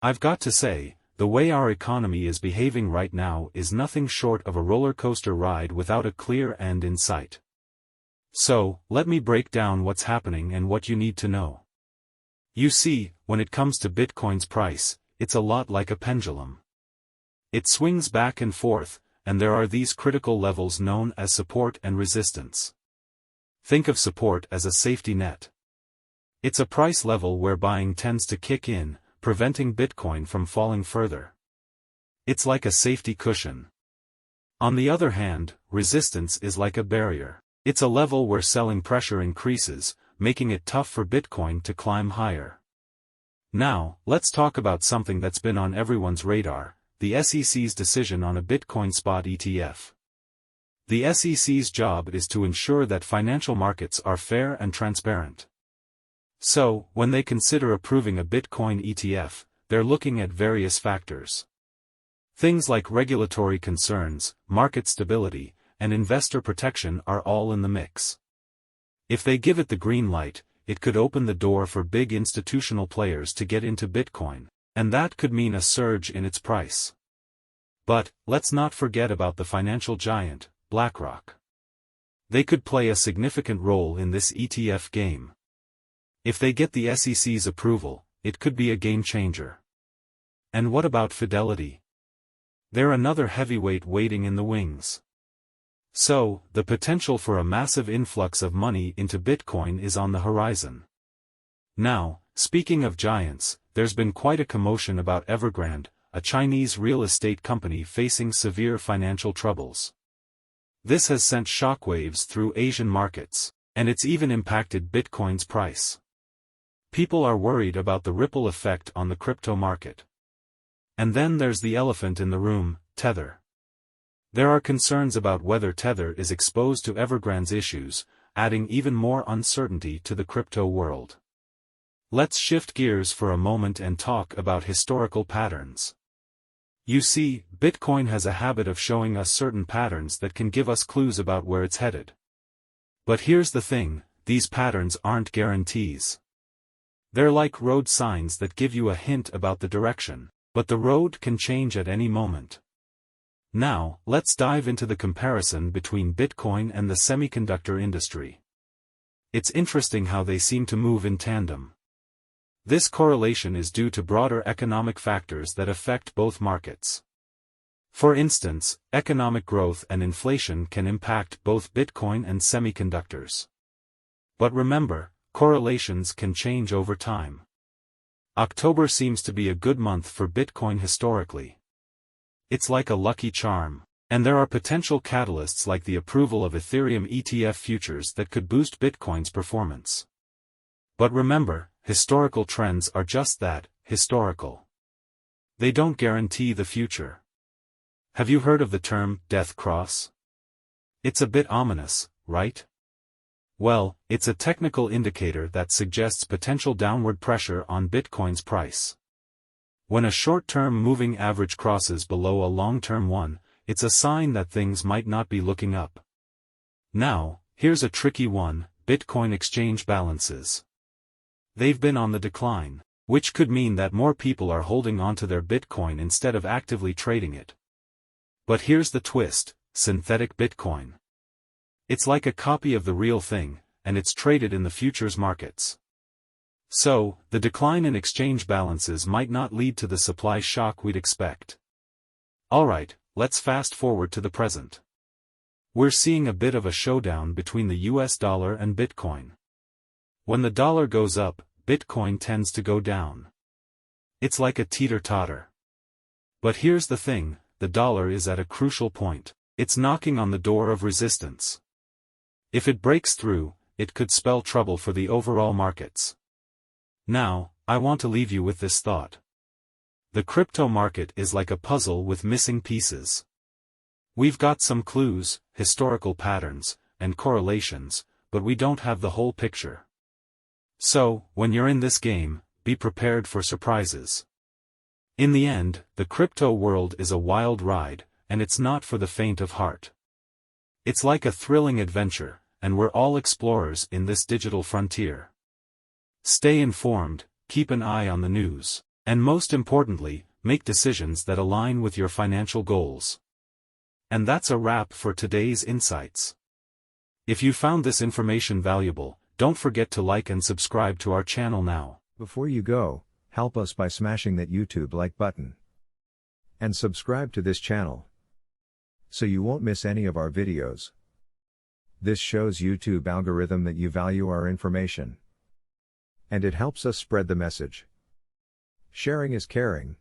I've got to say, the way our economy is behaving right now is nothing short of a roller coaster ride without a clear end in sight. So, let me break down what's happening and what you need to know. You see, when it comes to Bitcoin's price, it's a lot like a pendulum. It swings back and forth, and there are these critical levels known as support and resistance. Think of support as a safety net. It's a price level where buying tends to kick in, preventing Bitcoin from falling further. It's like a safety cushion. On the other hand, resistance is like a barrier. It's a level where selling pressure increases, making it tough for Bitcoin to climb higher. Now, let's talk about something that's been on everyone's radar, the SEC's decision on a Bitcoin spot ETF. The SEC's job is to ensure that financial markets are fair and transparent. So, when they consider approving a Bitcoin ETF, they're looking at various factors. Things like regulatory concerns, market stability, and investor protection are all in the mix. If they give it the green light, it could open the door for big institutional players to get into Bitcoin, and that could mean a surge in its price. But, let's not forget about the financial giant, BlackRock. They could play a significant role in this ETF game. If they get the SEC's approval, it could be a game changer. And what about Fidelity? They're another heavyweight waiting in the wings. So, the potential for a massive influx of money into Bitcoin is on the horizon. Now, speaking of giants, there's been quite a commotion about Evergrande, a Chinese real estate company facing severe financial troubles. This has sent shockwaves through Asian markets, and it's even impacted Bitcoin's price. People are worried about the ripple effect on the crypto market. And then there's the elephant in the room, Tether. There are concerns about whether Tether is exposed to Evergrande's issues, adding even more uncertainty to the crypto world. Let's shift gears for a moment and talk about historical patterns. You see, Bitcoin has a habit of showing us certain patterns that can give us clues about where it's headed. But here's the thing, these patterns aren't guarantees. They're like road signs that give you a hint about the direction, but the road can change at any moment. Now, let's dive into the comparison between Bitcoin and the semiconductor industry. It's interesting how they seem to move in tandem. This correlation is due to broader economic factors that affect both markets. For instance, economic growth and inflation can impact both Bitcoin and semiconductors. But remember, correlations can change over time. October seems to be a good month for Bitcoin historically. It's like a lucky charm, and there are potential catalysts like the approval of Ethereum ETF futures that could boost Bitcoin's performance. But remember, historical trends are just that, historical. They don't guarantee the future. Have you heard of the term, death cross? It's a bit ominous, right? Well, it's a technical indicator that suggests potential downward pressure on Bitcoin's price. When a short-term moving average crosses below a long-term one, it's a sign that things might not be looking up. Now, here's a tricky one, Bitcoin exchange balances. They've been on the decline, which could mean that more people are holding onto their Bitcoin instead of actively trading it. But here's the twist, synthetic Bitcoin. It's like a copy of the real thing, and it's traded in the futures markets. So, the decline in exchange balances might not lead to the supply shock we'd expect. Alright, let's fast forward to the present. We're seeing a bit of a showdown between the US dollar and Bitcoin. When the dollar goes up, Bitcoin tends to go down. It's like a teeter-totter. But here's the thing, the dollar is at a crucial point. It's knocking on the door of resistance. If it breaks through, it could spell trouble for the overall markets. Now, I want to leave you with this thought. The crypto market is like a puzzle with missing pieces. We've got some clues, historical patterns, and correlations, but we don't have the whole picture. So, when you're in this game, be prepared for surprises. In the end, the crypto world is a wild ride, and it's not for the faint of heart. It's like a thrilling adventure, and we're all explorers in this digital frontier. Stay informed, keep an eye on the news, And most importantly, make decisions that align with your financial goals. And that's a wrap for today's insights. If you found this information valuable, don't forget to like and subscribe to our channel now. Before you go, help us by smashing that YouTube like button. And subscribe to this channel, so you won't miss any of our videos. This shows YouTube algorithm that you value our information. And it helps us spread the message. Sharing is caring.